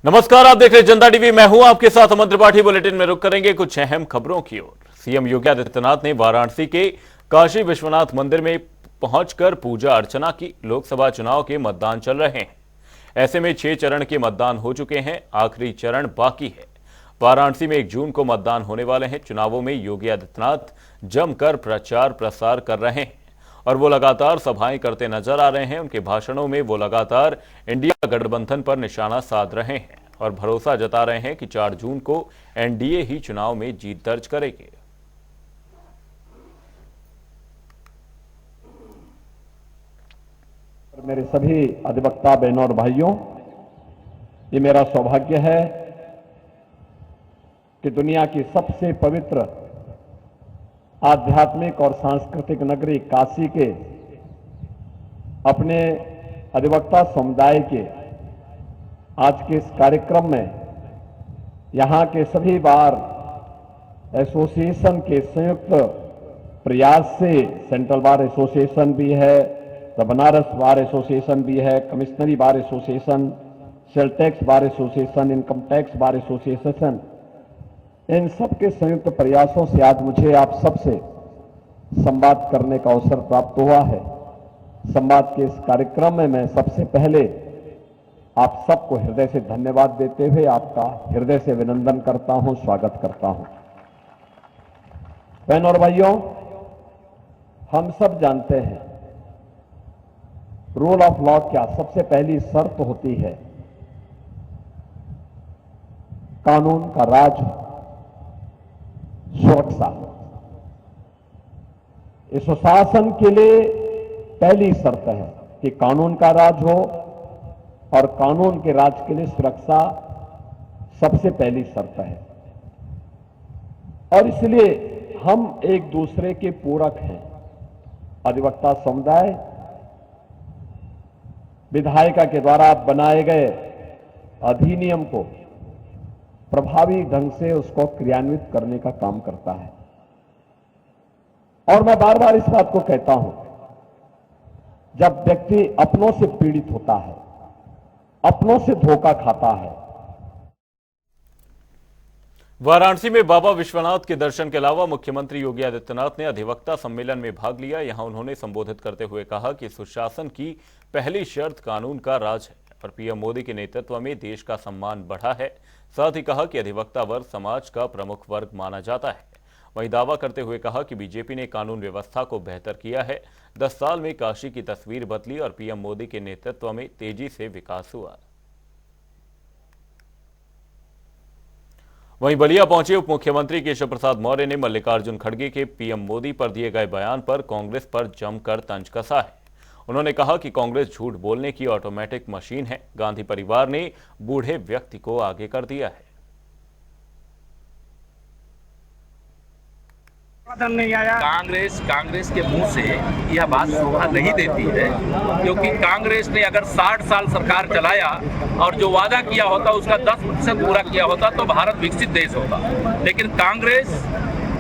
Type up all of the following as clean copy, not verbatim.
नमस्कार, आप देख रहे हैं जनता टीवी। मैं हूं आपके साथ अमन त्रिपाठी। बुलेटिन में रुक करेंगे कुछ अहम खबरों की ओर। सीएम योगी आदित्यनाथ ने वाराणसी के काशी विश्वनाथ मंदिर में पहुंचकर पूजा अर्चना की। लोकसभा चुनाव के मतदान चल रहे हैं। ऐसे में 6 चरण के मतदान हो चुके हैं, आखिरी चरण बाकी है। वाराणसी में 1 जून को मतदान होने वाले हैं। चुनावों में योगी आदित्यनाथ जमकर प्रचार प्रसार कर रहे हैं और वो लगातार सभाएं करते नजर आ रहे हैं। उनके भाषणों में वो लगातार इंडिया गठबंधन पर निशाना साध रहे हैं और भरोसा जता रहे हैं कि 4 जून को एनडीए ही चुनाव में जीत दर्ज करेगी। मेरे सभी अधिवक्ता बहनों और भाइयों, ये मेरा सौभाग्य है कि दुनिया की सबसे पवित्र आध्यात्मिक और सांस्कृतिक नगरी काशी के अपने अधिवक्ता समुदाय के आज के इस कार्यक्रम में यहां के सभी बार एसोसिएशन के संयुक्त प्रयास से, सेंट्रल बार एसोसिएशन भी है, द बनारस बार एसोसिएशन भी है, कमिश्नरी bar association, sale tax bar association, income tax bar association, इन सब के संयुक्त प्रयासों से आज मुझे आप सबसे संवाद करने का अवसर प्राप्त हुआ है। संवाद के इस कार्यक्रम में मैं सबसे पहले आप सबको हृदय से धन्यवाद देते हुए आपका हृदय से अभिनंदन करता हूं, स्वागत करता हूं। बहनों और भाइयों, हम सब जानते हैं रूल ऑफ लॉ क्या सबसे पहली शर्त होती है, कानून का राज, सुरक्षा। इस शासन के लिए पहली शर्त है कि कानून का राज हो और कानून के राज के लिए सुरक्षा सबसे पहली शर्त है। और इसलिए हम एक दूसरे के पूरक हैं। अधिवक्ता समुदाय विधायिका के द्वारा बनाए गए अधिनियम को प्रभावी ढंग से उसको क्रियान्वित करने का काम करता है। और मैं बार बार इस बात को कहता हूं, जब व्यक्ति अपनों से पीड़ित होता है, अपनों से धोखा खाता है। वाराणसी में बाबा विश्वनाथ के दर्शन के अलावा मुख्यमंत्री योगी आदित्यनाथ ने अधिवक्ता सम्मेलन में भाग लिया। यहां उन्होंने संबोधित करते हुए कहा कि सुशासन की पहली शर्त कानून का राज है और पीएम मोदी के नेतृत्व में देश का सम्मान बढ़ा है। साथ ही कहा कि अधिवक्ता वर्ग समाज का प्रमुख वर्ग माना जाता है। वहीं दावा करते हुए कहा कि बीजेपी ने कानून व्यवस्था को बेहतर किया है। 10 साल में काशी की तस्वीर बदली और पीएम मोदी के नेतृत्व में तेजी से विकास हुआ। वहीं बलिया पहुंचे उप मुख्यमंत्री केशव प्रसाद मौर्य ने मल्लिकार्जुन खड़गे के पीएम मोदी पर दिए गए बयान पर कांग्रेस पर जमकर तंज कसा है। उन्होंने कहा कि कांग्रेस झूठ बोलने की ऑटोमेटिक मशीन है। गांधी परिवार ने बूढ़े व्यक्ति को आगे कर दिया है। नहीं आया। कांग्रेस के मुंह से यह बात शोभा नहीं देती है, क्योंकि कांग्रेस ने अगर 60 साल सरकार चलाया और जो वादा किया होता उसका 10% पूरा किया होता तो भारत विकसित देश होता। लेकिन कांग्रेस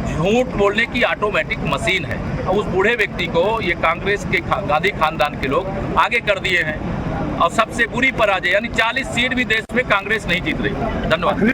झूठ बोलने की ऑटोमेटिक मशीन है। उस बूढ़े व्यक्ति को ये कांग्रेस के गांधी खानदान के लोग आगे कर दिए हैं और सबसे बुरी पराजय, यानी 40 सीट भी देश में कांग्रेस नहीं जीत रही। धन्यवाद।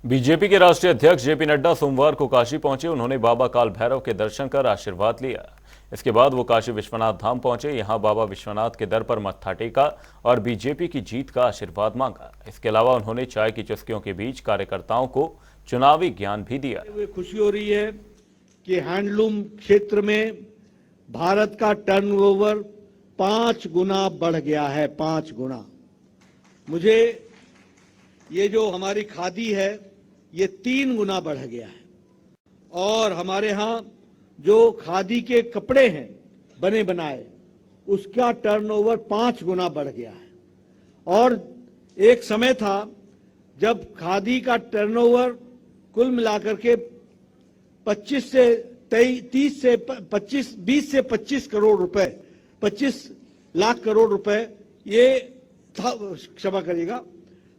बीजेपी के राष्ट्रीय अध्यक्ष जेपी नड्डा सोमवार को काशी पहुंचे। उन्होंने बाबा काल भैरव के दर्शन कर आशीर्वाद लिया। इसके बाद वो काशी विश्वनाथ धाम पहुंचे। यहां बाबा विश्वनाथ के दर पर मत्था टेका और बीजेपी की जीत का आशीर्वाद मांगा। इसके अलावा उन्होंने चाय की चुस्कियों के बीच कार्यकर्ताओं को चुनावी ज्ञान भी दिया। खुशी हो रही है कि हैंडलूम क्षेत्र में भारत का टर्नओवर 5 गुना बढ़ गया है। 5 गुना। मुझे ये जो हमारी खादी है ये 3 गुना बढ़ गया है। और हमारे यहाँ जो खादी के कपड़े हैं बने बनाए, उसका टर्नओवर 5 गुना बढ़ गया है। और एक समय था जब खादी का टर्नओवर कुल मिलाकर के 20 से 25 करोड़ रुपए, 25 लाख करोड़ रुपए ये था, क्षमा करिएगा,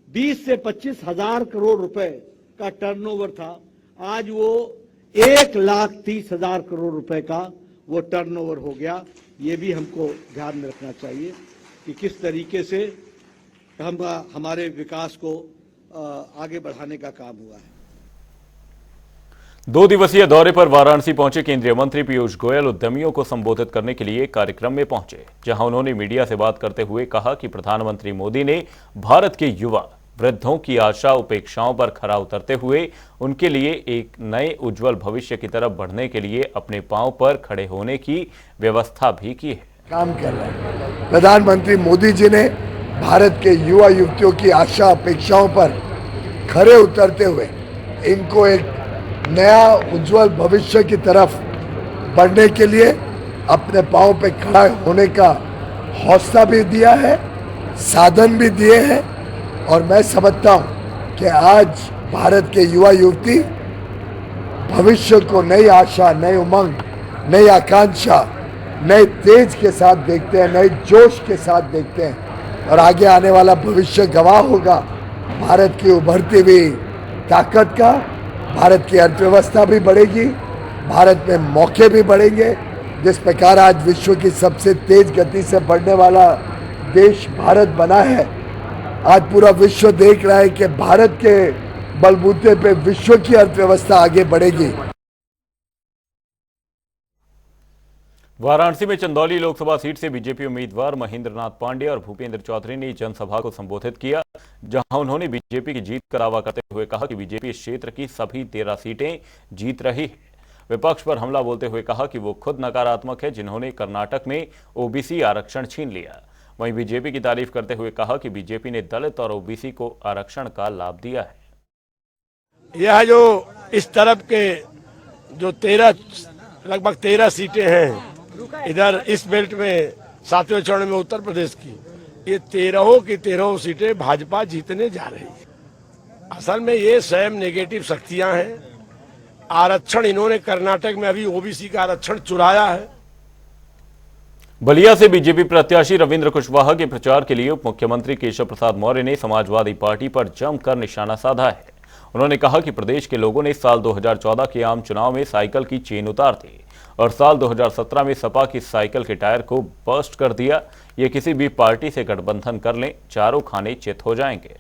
20 से 25 हजार करोड़ रुपए का टर्नओवर था। आज वो 1,30,000 करोड़ रुपए का वो टर्नओवर हो गया। ये भी हमको ध्यान में रखना चाहिए कि किस तरीके से हमारे विकास को आगे बढ़ाने का काम हुआ है। 2 दिवसीय दौरे पर वाराणसी पहुंचे केंद्रीय मंत्री पीयूष गोयल उद्यमियों को संबोधित करने के लिए कार्यक्रम में पहुंचे, जहां उन्होंने मीडिया से बात करते हुए कहा कि प्रधानमंत्री मोदी ने भारत के युवा वृद्धों की आशा उपेक्षाओं पर खरा उतरते हुए उनके लिए एक नए उज्जवल भविष्य की तरफ बढ़ने के लिए अपने पांव पर खड़े होने की व्यवस्था भी की है। काम कर रहे हैं प्रधानमंत्री मोदी जी ने भारत के युवा युवतियों की आशा अपेक्षाओं पर खरे उतरते हुए इनको एक नया उज्जवल भविष्य की तरफ बढ़ने के लिए अपने पांव पे खड़ा होने का हौसला भी दिया है, साधन भी दिए हैं। और मैं समझता हूं कि आज भारत के युवा युवती भविष्य को नई आशा, नई उमंग, नई आकांक्षा, नए तेज के साथ देखते हैं, नए जोश के साथ देखते हैं और आगे आने वाला भविष्य गवाह होगा भारत की उभरती हुई ताकत का। भारत की अर्थव्यवस्था भी बढ़ेगी, भारत में मौके भी बढ़ेंगे। जिस प्रकार आज विश्व की सबसे तेज गति से बढ़ने वाला देश भारत बना है, आज पूरा विश्व देख रहा है कि भारत के बलबूते पे विश्व की अर्थव्यवस्था आगे बढ़ेगी। वाराणसी में चंदौली लोकसभा सीट से बीजेपी उम्मीदवार महेंद्र नाथ पांडे और भूपेंद्र चौधरी ने जनसभा को संबोधित किया, जहां उन्होंने बीजेपी की जीत का दावा करते हुए कहा कि बीजेपी इस क्षेत्र की सभी 13 सीटें जीत रही है। विपक्ष पर हमला बोलते हुए कहा कि वो खुद नकारात्मक है, जिन्होंने कर्नाटक में ओबीसी आरक्षण छीन लिया। वहीं बीजेपी की तारीफ करते हुए कहा कि बीजेपी ने दलित और ओबीसी को आरक्षण का लाभ दिया है। यह जो इस तरफ के जो लगभग 13 सीटें हैं इधर इस बेल्ट में 7वें चरण में उत्तर प्रदेश की, ये 13 की 13 सीटें भाजपा जीतने जा रही है। असल में ये स्वयं नेगेटिव शक्तियां हैं। आरक्षण इन्होंने कर्नाटक में अभी ओबीसी का आरक्षण चुराया है। बलिया से बीजेपी प्रत्याशी रविंद्र कुशवाहा के प्रचार के लिए उप मुख्यमंत्री केशव प्रसाद मौर्य ने समाजवादी पार्टी पर जमकर निशाना साधा है। उन्होंने कहा कि प्रदेश के लोगों ने साल 2014 के आम चुनाव में साइकिल की चेन उतार दी और साल 2017 में सपा की साइकिल के टायर को बर्स्ट कर दिया। ये किसी भी पार्टी से गठबंधन कर लें, चारों खाने चित हो जाएंगे।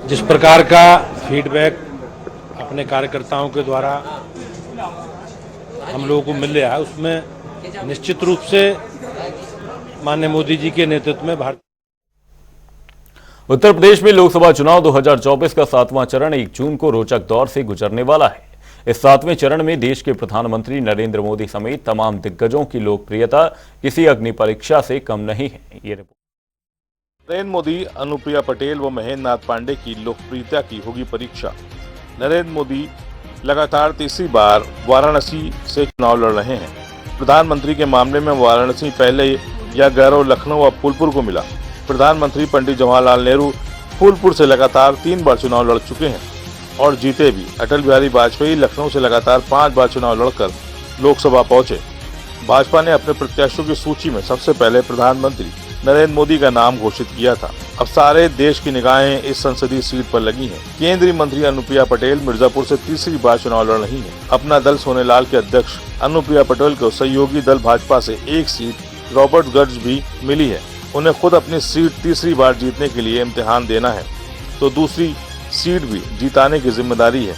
जिस प्रकार का फीडबैक अपने कार्यकर्ताओं के द्वारा हम लोगों को मिल रहा है, उसमें निश्चित रूप से माननीय मोदी जी के नेतृत्व में भारत। उत्तर प्रदेश में लोकसभा चुनाव 2024 का 7वां चरण 1 जून को रोचक दौर से गुजरने वाला है। इस 7वें चरण में देश के प्रधानमंत्री नरेंद्र मोदी समेत तमाम दिग्गजों की लोकप्रियता किसी अग्नि परीक्षा से कम नहीं है। ये रिपोर्ट। नरेंद्र मोदी, अनुप्रिया पटेल व महेंद्र नाथ पांडे की लोकप्रियता की होगी परीक्षा। नरेंद्र मोदी लगातार तीसरी बार वाराणसी से चुनाव लड़ रहे हैं। प्रधानमंत्री के मामले में वाराणसी पहले या गैरो, लखनऊ और फूलपुर को मिला। प्रधानमंत्री पंडित जवाहरलाल नेहरू फूलपुर से लगातार 3 बार चुनाव लड़ चुके हैं और जीते भी। अटल बिहारी वाजपेयी लखनऊ से लगातार 5 बार चुनाव लड़कर लोकसभा पहुंचे। भाजपा ने अपने प्रत्याशियों की सूची में सबसे पहले प्रधानमंत्री नरेंद्र मोदी का नाम घोषित किया था। अब सारे देश की निगाहें इस संसदीय सीट पर लगी हैं। केंद्रीय मंत्री अनुप्रिया पटेल मिर्जापुर से तीसरी बार चुनाव लड़ रही हैं। अपना दल सोनेलाल के अध्यक्ष अनुप्रिया पटेल को सहयोगी दल भाजपा से 1 सीट रॉबर्ट्सगंज भी मिली है। उन्हें खुद अपनी सीट तीसरी बार जीतने के लिए इम्तिहान देना है, तो दूसरी सीट भी जीताने की जिम्मेदारी है।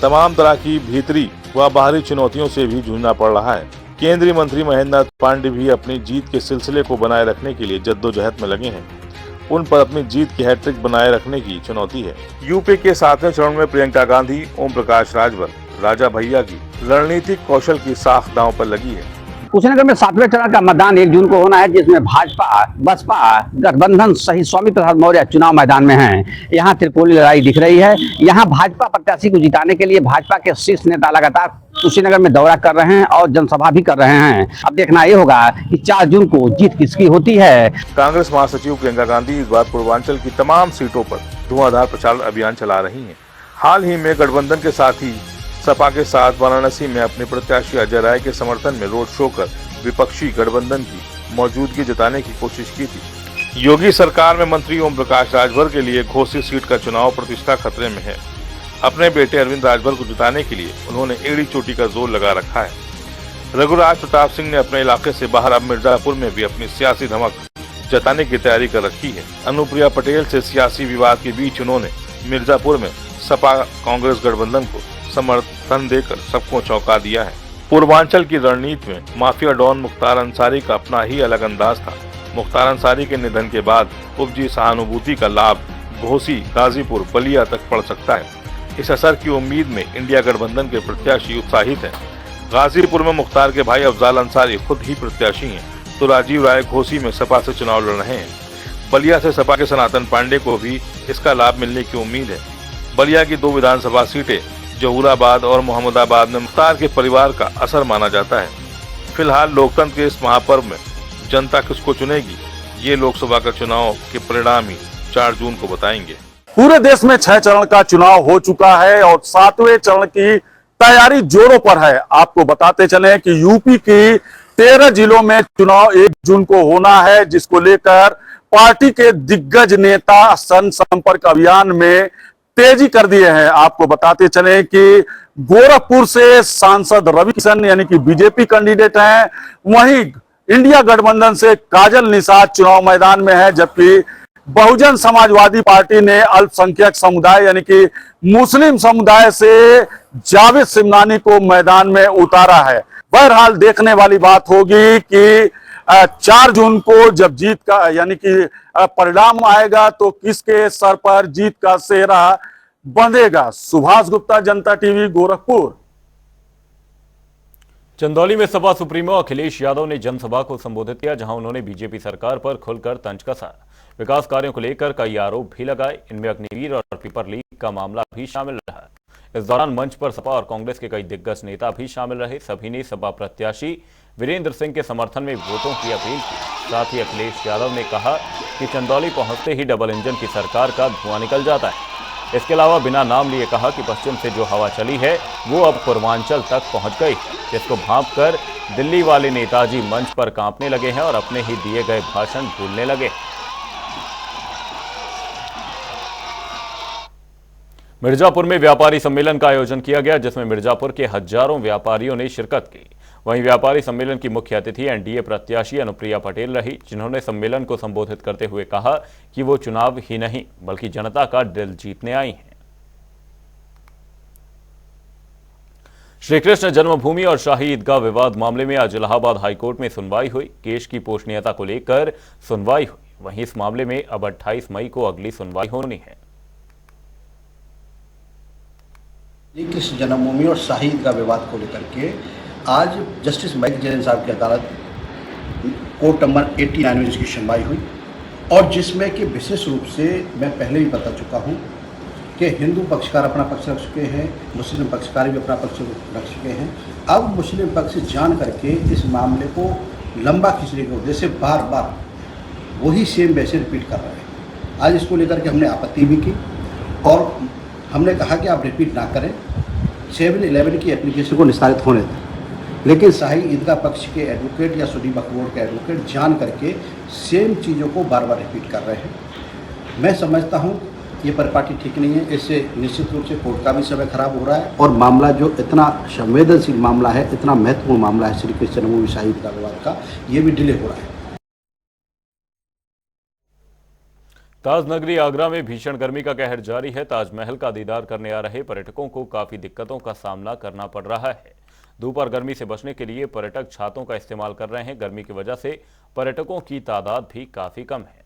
तमाम तरह की भीतरी व बाहरी चुनौतियों से भी जूझना पड़ रहा है। केंद्रीय मंत्री महेंद्र नाथ पांडे भी अपनी जीत के सिलसिले को बनाए रखने के लिए जद्दोजहद में लगे हैं। उन पर अपनी जीत की हैट्रिक बनाए रखने की चुनौती है। यूपी के 7वें चरण में प्रियंका गांधी, ओम प्रकाश राजभर, राजा भैया की रणनीतिक कौशल की साख दांव पर लगी है। कुशीनगर में 7वें चरण का मतदान 1 जून को होना है, जिसमें भाजपा, बसपा गठबंधन सहित स्वामी प्रसाद मौर्य चुनाव मैदान में हैं। यहां त्रिकोणीय लड़ाई दिख रही है। यहां भाजपा प्रत्याशी को जिताने के लिए भाजपा के शीर्ष नेता लगातार कुशीनगर में दौरा कर रहे हैं और जनसभा भी कर रहे हैं। अब देखना ये होगा कि 4 जून को जीत किसकी होती है। कांग्रेस महासचिव प्रियंका गांधी इस बार पूर्वांचल की तमाम सीटों पर धुआंधार प्रचार अभियान चला रही हैं। हाल ही में गठबंधन के साथ ही सपा के साथ वाराणसी में अपने प्रत्याशी अजय राय के समर्थन में रोड शो कर विपक्षी गठबंधन की मौजूदगी जताने की कोशिश की थी। योगी सरकार में मंत्री ओम प्रकाश राजभर के लिए घोषित सीट का चुनाव प्रतिष्ठा खतरे में है। अपने बेटे अरविंद राजभर को जिताने के लिए उन्होंने एड़ी चोटी का जोर लगा रखा है। रघुराज प्रताप सिंह ने अपने इलाके से बाहर अब मिर्जापुर में भी अपनी सियासी धमक जताने की तैयारी कर रखी है। अनुप्रिया पटेल से सियासी विवाद के बीच उन्होंने मिर्जापुर में सपा कांग्रेस गठबंधन को समर्थन देकर सबको चौंका दिया है। पूर्वांचल की रणनीति में माफिया डॉन मुख्तार अंसारी का अपना ही अलग अंदाज था। मुख्तार अंसारी के निधन के बाद उपजी सहानुभूति का लाभ घोसी, गाजीपुर, बलिया तक पड़ सकता है। इस असर की उम्मीद में इंडिया गठबंधन के प्रत्याशी उत्साहित हैं। गाजीपुर में मुख्तार के भाई अफजाल अंसारी खुद ही प्रत्याशी हैं, तो राजीव राय घोसी में सपा से चुनाव लड़ रहे हैं। बलिया से सपा के सनातन पांडे को भी इसका लाभ मिलने की उम्मीद है। बलिया की 2 विधानसभा सीटें जहूराबाद और मोहम्मदाबाद में मुख्तार के परिवार का असर माना जाता है। फिलहाल लोकतंत्र के इस महापर्व में जनता किसको चुनेगी, ये लोकसभा का चुनाव के परिणाम ही 4 जून को बताएंगे। पूरे देश में 6 चरण का चुनाव हो चुका है और 7वें चरण की तैयारी जोरों पर है। आपको बताते चले कि यूपी की 13 जिलों में चुनाव 1 जून को होना है, जिसको लेकर पार्टी के दिग्गज नेता जनसंपर्क अभियान में तेजी कर दिए हैं। आपको बताते चले कि गोरखपुर से सांसद रवि किशन यानी कि बीजेपी कैंडिडेट हैं, वहीं इंडिया गठबंधन से काजल निषाद चुनाव मैदान में है, जबकि बहुजन समाजवादी पार्टी ने अल्पसंख्यक समुदाय यानी कि मुस्लिम समुदाय से जावेद सिमनानी को मैदान में उतारा है। बहरहाल देखने वाली बात होगी कि 4 जून को जब जीत का यानी कि परिणाम आएगा तो किसके सर पर जीत का सेहरा बंधेगा। सुभाष गुप्ता, जनता टीवी, गोरखपुर। चंदौली में सपा सुप्रीमो अखिलेश यादव ने जनसभा को संबोधित किया, जहां उन्होंने बीजेपी सरकार पर खुलकर तंज कसा। विकास कार्यों को लेकर कई आरोप भी लगाए, इनमें अग्निवीर और पेपर लीक का मामला भी शामिल रहा। इस दौरान मंच पर सपा और कांग्रेस के कई दिग्गज नेता भी शामिल रहे। सभी ने सपा प्रत्याशी वीरेंद्र सिंह के समर्थन में वोटों की अपील की। साथ ही अखिलेश यादव ने कहा कि चंदौली पहुंचते ही डबल इंजन की सरकार का धुआं निकल जाता है। इसके अलावा बिना नाम लिए कहा कि पश्चिम से जो हवा चली है वो अब पूर्वांचल तक पहुंच गई, जिसको भांपकर दिल्ली वाले नेताजी मंच पर कांपने लगे हैं और अपने ही दिए गए भाषण भूलने लगे। मिर्जापुर में व्यापारी सम्मेलन का आयोजन किया गया, जिसमें मिर्जापुर के हजारों व्यापारियों ने शिरकत की। वहीं व्यापारी सम्मेलन की मुख्य अतिथि एनडीए प्रत्याशी अनुप्रिया पटेल रही, जिन्होंने सम्मेलन को संबोधित करते हुए कहा कि वो चुनाव ही नहीं बल्कि जनता का दिल जीतने आई हैं। श्री कृष्ण जन्मभूमि और शाही ईदगाह विवाद मामले में आज इलाहाबाद हाईकोर्ट में सुनवाई हुई। केस की पोषणीयता को लेकर सुनवाई हुई। वहीं इस मामले में अब 28 मई को अगली सुनवाई होनी है। कृष्ण जन्मभूमि और शाही ईदगाह विवाद को लेकर के आज जस्टिस माइक जैन साहब की अदालत कोर्ट नंबर 89 में इसकी सुनवाई हुई और जिसमें कि विशेष रूप से मैं पहले भी बता चुका हूं कि हिंदू पक्षकार अपना पक्ष रख चुके हैं, मुस्लिम पक्षकार भी अपना पक्ष रख चुके हैं। अब मुस्लिम पक्ष जान करके इस मामले को लंबा खींचने के उद्देश्य से बार बार वही सेम वैसे रिपीट कर रहे हैं। आज इसको लेकर के हमने आपत्ति भी की और हमने कहा कि आप रिपीट ना करें, 7-11 की एप्लीकेशन को निस्तारित होने दें। लेकिन शाही ईदगाह पक्ष के एडवोकेट या सुन्नी वक्फ बोर्ड के एडवोकेट जान करके सेम चीज़ों को बार बार रिपीट कर रहे हैं। मैं समझता हूं ये परिपाटी ठीक नहीं है। इससे निश्चित रूप से कोर्ट का भी समय खराब हो रहा है और मामला जो इतना संवेदनशील मामला है, इतना महत्वपूर्ण मामला है श्री कृष्ण जन्मभूमि शाही ईदगाह विवाद का, ये भी डिले हो रहा है। ताजनगरी आगरा में भीषण गर्मी का कहर जारी है। ताजमहल का दीदार करने आ रहे पर्यटकों को काफी दिक्कतों का सामना करना पड़ रहा है। दोपहर गर्मी से बचने के लिए पर्यटक छातों का इस्तेमाल कर रहे हैं। गर्मी की वजह से पर्यटकों की तादाद भी काफी कम है।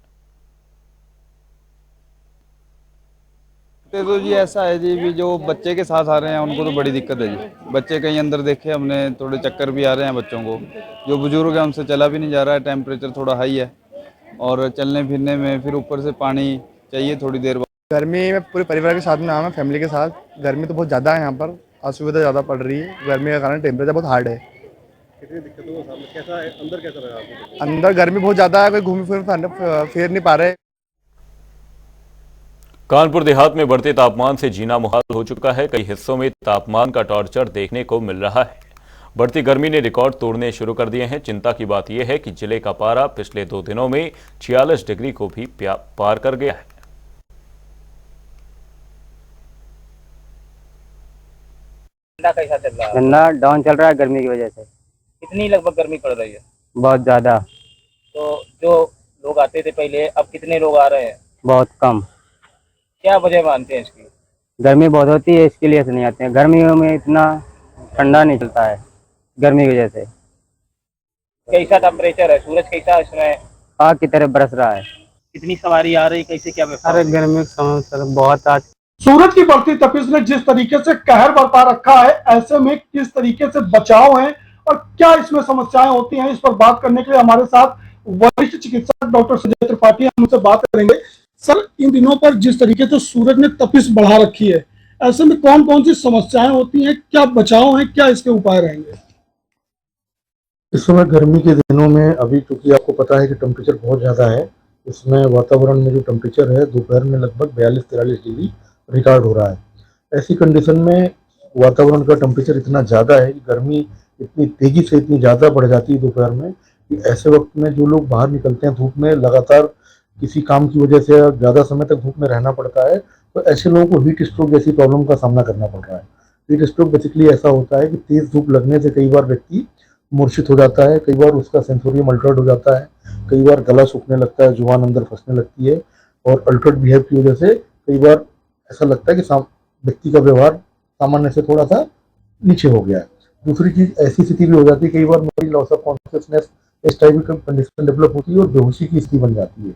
तो जी ऐसा है जी, भी जो बच्चे के साथ आ रहे हैं उनको तो बड़ी दिक्कत है जी। बच्चे कहीं अंदर देखे हमने, थोड़े चक्कर भी आ रहे हैं बच्चों को। जो बुजुर्ग है उनसे चला भी नहीं जा रहा है, टेम्परेचर थोड़ा हाई है और चलने फिरने में फिर ऊपर से पानी चाहिए थोड़ी देर बाद। गर्मी में पूरे परिवार के साथ में आया, फैमिली के साथ। गर्मी तो बहुत ज़्यादा है यहाँ पर, असुविधा ज़्यादा पड़ रही है। गर्मी के कारण टेम्परेचर बहुत हार्ड है। कितनी दिक्कतों का सामना कैसा है? अंदर कैसा रहा आपको? अंदर गर्मी बहुत ज़्यादा है, कोई घूम फिर नहीं पा रहे। कानपुर देहात में बढ़ते तापमान से जीना मुहाल हो चुका है। कई हिस्सों में तापमान का टॉर्चर देखने को मिल रहा है। बढ़ती गर्मी ने रिकॉर्ड तोड़ने शुरू कर दिए हैं। चिंता की बात यह है कि जिले का पारा पिछले 2 दिनों में 46 डिग्री को भी पार कर गया है। धंधा कैसा चल रहा है? धंधा डाउन चल रहा है गर्मी की वजह से। कितनी लगभग गर्मी पड़ रही है? बहुत ज्यादा। तो जो लोग आते थे पहले, अब कितने लोग आ रहे हैं? बहुत कम। क्या वजह मानते हैं इसकी? गर्मी बहुत होती है, इसके लिए से नहीं आते हैं। गर्मियों में इतना ठंडा नहीं चलता है गर्मी की वजह से। कैसा टेम्परेचर है? सूरज कैसा है इसमें? आग की तरह बरस रहा है। कितनी सवारी आ रही, कैसे क्या व्यवस्था? अरे गर्मी के समय सर बहुत आज सूरज की बढ़ती तपिश ने जिस तरीके से कहर बरपा रखा है, ऐसे में किस तरीके से बचाव है और क्या इसमें समस्याएं होती हैं, इस पर बात करने के लिए हमारे साथ वरिष्ठ चिकित्सक डॉक्टर संजय त्रिपाठी हम उनसे बात करेंगे। सर, इन दिनों पर जिस तरीके से सूरज ने तपिश बढ़ा रखी है, ऐसे में कौन कौन सी समस्याएं होती हैं, क्या बचाव है, क्या इसके उपाय रहेंगे? इस समय गर्मी के दिनों में अभी चूंकि आपको पता है कि टेम्परेचर बहुत ज़्यादा है, इसमें वातावरण में जो टेम्परेचर है दोपहर में लगभग 42-43 डिग्री रिकॉर्ड हो रहा है। ऐसी कंडीशन में वातावरण का टेम्परेचर इतना ज़्यादा है कि गर्मी इतनी तेज़ी से इतनी ज़्यादा बढ़ जाती है दोपहर में कि ऐसे वक्त में जो लोग बाहर निकलते हैं धूप में, लगातार किसी काम की वजह से ज़्यादा समय तक धूप में रहना पड़ता है, तो ऐसे लोगों को हीट स्ट्रोक जैसी प्रॉब्लम का सामना करना पड़ रहा है। हीट स्ट्रोक बेसिकली ऐसा होता है कि तेज़ धूप लगने से कई बार व्यक्ति मूर्छित हो जाता है, कई बार उसका सेंसोरियम अल्टर्ड हो जाता है, कई बार गला सूखने लगता है, जुबान अंदर फंसने लगती है और अल्टर्ड बिहेव की वजह से कई बार ऐसा लगता है कि व्यक्ति का व्यवहार सामान्य से थोड़ा सा नीचे हो गया है। दूसरी चीज़, ऐसी स्थिति भी हो जाती है कई बार मरीज लॉस ऑफ कॉन्शियसनेस इस टाइप की कंडीशन डेवलप होती है और बेहोशी की स्थिति बन जाती है।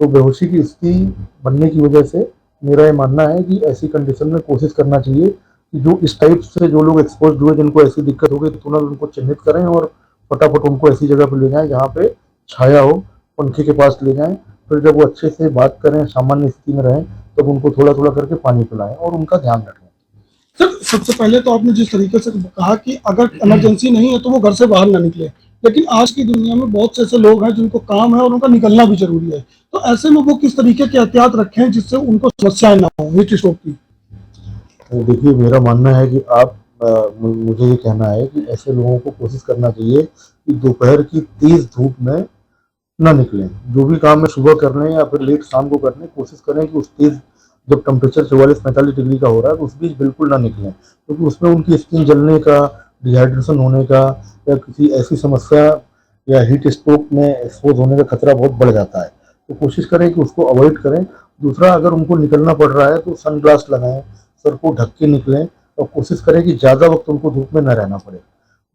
तो बेहोशी की स्थिति बनने की वजह से मेरा ये मानना है कि ऐसी कंडीशन में कोशिश करना चाहिए कि जो इस टाइप से जो लोग एक्सपोज हुए, जिनको ऐसी दिक्कत हो गई, तो तुरंत उनको चिन्हित करें और फटाफट उनको ऐसी जगह पर ले जाएं जहाँ पे छाया हो, पंखे के पास ले जाएं। फिर जब वो अच्छे से बात करें, सामान्य स्थिति में रहें, तब उनको थोड़ा थोड़ा करके पानी पिलाएं और उनका ध्यान रखें। सर, सबसे पहले तो आपने जिस तरीके से कहा कि अगर इमरजेंसी नहीं है तो वो घर से बाहर ना निकले, लेकिन आज की दुनिया में बहुत से ऐसे लोग हैं जिनको काम है और उनका निकलना भी जरूरी है, तो ऐसे में वो किस तरीके की एहतियात रखें जिससे उनको समस्याएं ना हो हीट स्ट्रोक की? देखिए, मेरा मानना है कि मुझे ये कहना है कि ऐसे लोगों को कोशिश करना चाहिए कि दोपहर की तेज धूप में ना निकलें। जो भी काम है सुबह कर लें या फिर लेट शाम को कर लें, कोशिश करें कि उस तेज जब टेम्परेचर 44-45 डिग्री का हो रहा है तो उस बीच बिल्कुल ना निकलें, क्योंकि उसमें उनकी स्किन जलने का, डिहाइड्रेशन होने का या किसी ऐसी समस्या या हीट स्ट्रोक में एक्सपोज होने का खतरा बहुत बढ़ जाता है। तो कोशिश करें कि उसको अवॉइड करें। दूसरा, अगर उनको निकलना पड़ रहा है तो सनग्लास लगाएं, सर को ढक के निकलें और कोशिश करें कि ज़्यादा वक्त उनको धूप में न रहना पड़े।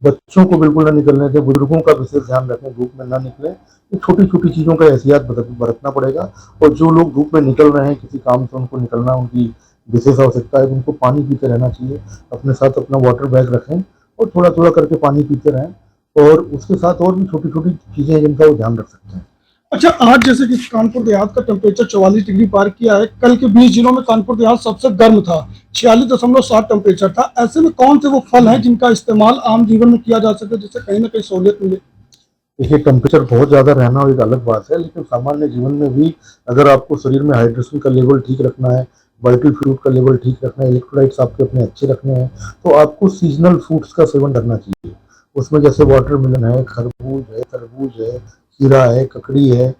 बच्चों को बिल्कुल ना निकलने दें, बुजुर्गों का विशेष ध्यान रखें, धूप में ना निकलें। ये छोटी छोटी चीज़ों का एहतियात बरतना पड़ेगा। और जो लोग धूप में निकल रहे हैं, किसी काम से उनको निकलना उनकी विशेष आवश्यकता है, उनको पानी पीते रहना चाहिए। अपने साथ अपना वाटर बैग रखें और थोड़ा थोड़ा करके पानी पीते रहें। और उसके साथ और भी छोटी छोटी चीज़ें हैं जिनका वो ध्यान रख सकते हैं। अच्छा, आज जैसे कि कानपुर देहात का टेम्परेचर 44 डिग्री पार किया है, कल के 20 दिनों में कानपुर देहात सबसे गर्म था, 46.7 टेम्परेचर था। ऐसे में कौन से वो फल हैं जिनका इस्तेमाल आम जीवन में किया जा सके जिससे कहीं ना कहीं सहूलियत मिले? देखिए, टेम्परेचर बहुत ज़्यादा रहना एक अलग बात है, लेकिन सामान्य जीवन में भी अगर आपको शरीर में हाइड्रेशन का लेवल ठीक रखना है, वाइटल फ्लूइड का लेवल ठीक रखना है, इलेक्ट्रोलाइट्स आपके अपने अच्छे रखने हैं, तो आपको सीजनल फ्रूट्स का सेवन करना चाहिए। उसमें जैसे वाटरमेलन है, खरबूज है, तरबूज है, खीरा है, ककड़ी है,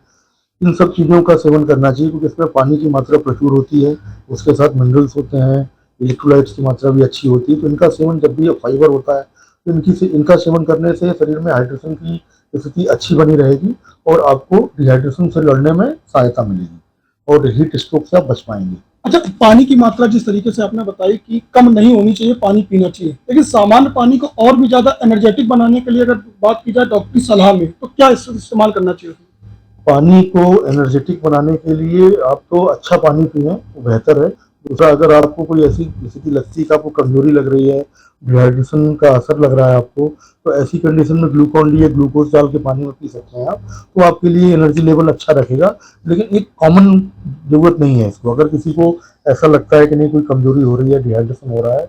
इन सब चीज़ों का सेवन करना चाहिए क्योंकि इसमें पानी की मात्रा प्रचुर होती है, उसके साथ मिनरल्स होते हैं, इलेक्ट्रोलाइट्स की मात्रा भी अच्छी होती है। तो इनका सेवन, जब भी फाइबर होता है तो इनका सेवन करने से शरीर में हाइड्रेशन की स्थिति अच्छी बनी रहेगी और आपको डिहाइड्रेशन से लड़ने में सहायता मिलेगी और हीट स्ट्रोक से आप बच पाएंगे। अच्छा, पानी की मात्रा जिस तरीके से आपने बताई कि कम नहीं होनी चाहिए, पानी पीना चाहिए, लेकिन सामान्य पानी को और भी ज्यादा एनर्जेटिक बनाने के लिए अगर बात की जाए डॉक्टरी सलाह में, तो क्या इस्तेमाल करना चाहिए? पानी को एनर्जेटिक बनाने के लिए आप तो अच्छा पानी पिएं, वो बेहतर है। दूसरा, अगर आपको कोई ऐसी स्थिति लगती है कि आपको कमजोरी लग रही है, डिहाइड्रेशन का असर लग रहा है आपको, तो ऐसी कंडीशन में ग्लूकॉन डी या ग्लूकोज डाल के पानी में पी सकते हैं आप, तो आपके लिए एनर्जी लेवल अच्छा रखेगा। लेकिन एक कॉमन जरूरत नहीं है इसको। अगर किसी को ऐसा लगता है कि नहीं, कोई कमजोरी हो रही है, डिहाइड्रेशन हो रहा है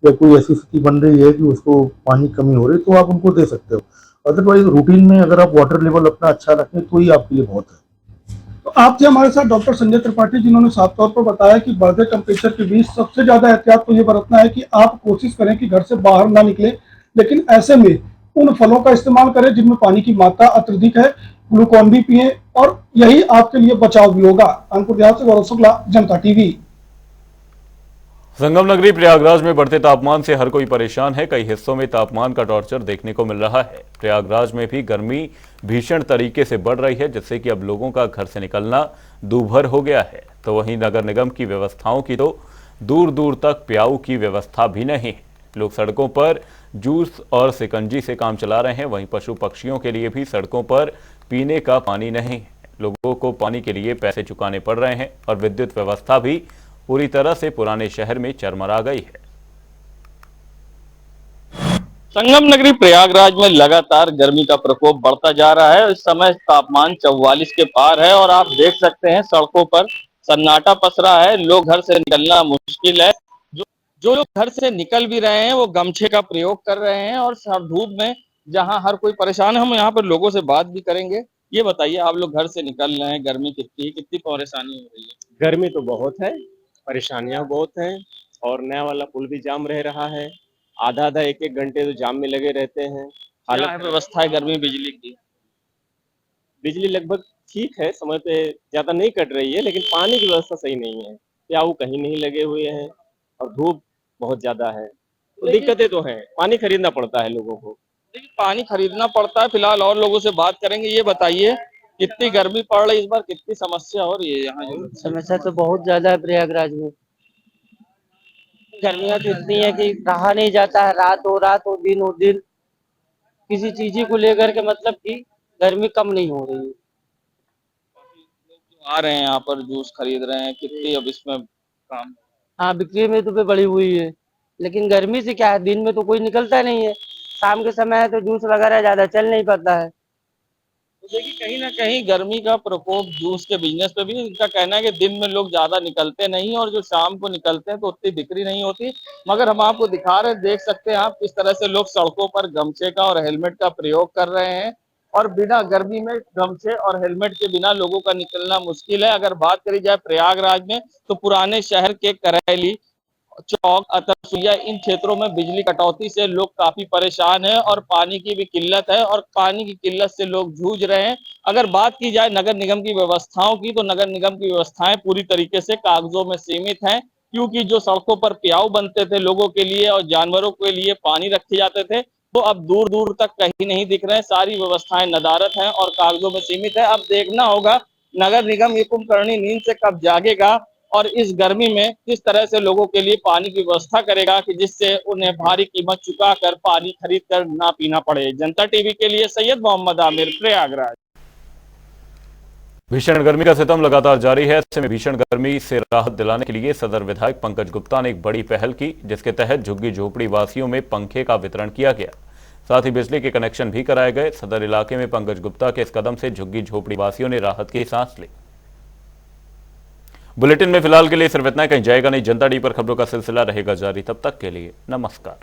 या कोई ऐसी स्थिति बन रही है कि उसको पानी कमी हो रही है, तो आप उनको दे सकते हो। अदरवाइज रूटीन में अगर आप वाटर लेवल अपना अच्छा रखें तो ही आपके लिए बहुत है। तो आप थे हमारे साथ डॉक्टर संजय त्रिपाठी, जिन्होंने साफ तौर पर बताया कि बढ़ते टेम्परेचर के बीच सबसे ज्यादा एहतियात तो ये बरतना है कि आप कोशिश करें कि घर से बाहर ना निकले, लेकिन ऐसे में उन फलों का इस्तेमाल करें जिनमें पानी की मात्रा अत्यधिक है, ग्लूकॉन डी पिए और यही आपके लिए बचाव भी होगा। कानपुर देहात से गौरव शुक्ला, जनता टीवी। संगम नगरी प्रयागराज में बढ़ते तापमान से हर कोई परेशान है। कई हिस्सों में तापमान का टॉर्चर देखने को मिल रहा है। प्रयागराज में भी गर्मी भीषण तरीके से बढ़ रही है, जिससे कि अब लोगों का घर से निकलना दूभर हो गया है। तो वहीं नगर निगम की व्यवस्थाओं की तो दूर दूर तक प्याऊ की व्यवस्था भी नहीं है। लोग सड़कों पर जूस और शिकंजी से काम चला रहे हैं। वहीं पशु पक्षियों के लिए भी सड़कों पर पीने का पानी नहीं है। लोगों को पानी के लिए पैसे चुकाने पड़ रहे हैं और विद्युत व्यवस्था भी पूरी तरह से पुराने शहर में चरमरा गई है। संगम नगरी प्रयागराज में लगातार गर्मी का प्रकोप बढ़ता जा रहा है। इस समय तापमान 44 के पार है और आप देख सकते हैं सड़कों पर सन्नाटा पसरा है। लोग घर से निकलना मुश्किल है। जो लोग घर से निकल भी रहे हैं वो गमछे का प्रयोग कर रहे हैं और धूप में जहां हर कोई परेशान है। हम यहाँ पर लोगों से बात भी करेंगे। ये बताइए, आप लोग घर से निकल रहे हैं, गर्मी कितनी परेशानी हो रही है? गर्मी तो बहुत है, परेशानियां बहुत हैं और नया वाला पुल भी जाम रह रहा है। आधा एक घंटे तो जाम में लगे रहते हैं। क्या है व्यवस्था है गर्मी बिजली की? बिजली लगभग ठीक है, समय पे ज्यादा नहीं कट रही है, लेकिन पानी की व्यवस्था सही नहीं है। प्याऊ कहीं नहीं लगे हुए हैं और धूप बहुत ज्यादा है, तो दिक्कतें तो हैं। पानी खरीदना पड़ता है लोगों को। लेकिन पानी खरीदना पड़ता है। फिलहाल और लोगों से बात करेंगे। ये बताइए, कितनी गर्मी पड़ रही है इस बार, कितनी समस्या हो रही है यहाँ? समस्या तो बहुत ज्यादा है प्रयागराज में। गर्मियाँ तो इतनी है कि रहा नहीं जाता है। रात हो दिन किसी चीज को लेकर के, मतलब कि गर्मी कम नहीं हो रही है। आ रहे हैं यहाँ पर जूस खरीद रहे हैं, कितनी अब इसमें काम? हाँ, बिक्री में तो बढ़ी हुई है, लेकिन गर्मी से क्या है, दिन में तो कोई निकलता नहीं है। शाम के समय है तो जूस वगैरह ज्यादा चल नहीं पाता है। तो देखिए, कहीं ना कहीं गर्मी का प्रकोप जूस के बिजनेस पे भी, इनका कहना है कि दिन में लोग ज्यादा निकलते नहीं और जो शाम को निकलते हैं तो उतनी बिक्री नहीं होती। मगर हम आपको दिखा रहे हैं, देख सकते हैं आप किस तरह से लोग सड़कों पर गमछे का और हेलमेट का प्रयोग कर रहे हैं और बिना गर्मी में गमछे और हेलमेट के बिना लोगों का निकलना मुश्किल है। अगर बात करी जाए प्रयागराज में, तो पुराने शहर के करैली, चौक, अतरसुइया, इन क्षेत्रों में बिजली कटौती से लोग काफी परेशान हैं और पानी की भी किल्लत है और पानी की किल्लत से लोग जूझ रहे हैं। अगर बात की जाए नगर निगम की व्यवस्थाओं की, तो नगर निगम की व्यवस्थाएं पूरी तरीके से कागजों में सीमित हैं, क्योंकि जो सड़कों पर प्याऊ बनते थे लोगों के लिए और जानवरों के लिए पानी रखे जाते थे, वो अब दूर दूर तक कहीं नहीं दिख रहे हैं। सारी व्यवस्थाएं नदारत हैं और कागजों में सीमित है। अब देखना होगा नगर निगम ये कुंभकर्णी नींद से कब जागेगा और इस गर्मी में किस तरह से लोगों के लिए पानी की व्यवस्था करेगा कि जिससे उन्हें भारी कीमत चुकाकर पानी खरीद कर ना पीना पड़े। जनता टीवी के लिए सैयद मोहम्मद आमिर, प्रयागराज। भीषण गर्मी का सितम लगातार जारी है। ऐसे में भीषण गर्मी से राहत दिलाने के लिए सदर विधायक पंकज गुप्ता ने एक बड़ी पहल की, जिसके तहत झुग्गी झोपड़ी वासियों में पंखे का वितरण किया गया। साथ ही बिजली के कनेक्शन भी कराए गए। सदर इलाके में पंकज गुप्ता के इस कदम से झुग्गी झोपड़ी वासियों ने राहत की सांस ली। बुलेटिन में फिलहाल के लिए सिर्फ इतना। कहीं जाएगा नहीं। जनता टीवी पर खबरों का सिलसिला रहेगा जारी। तब तक के लिए नमस्कार।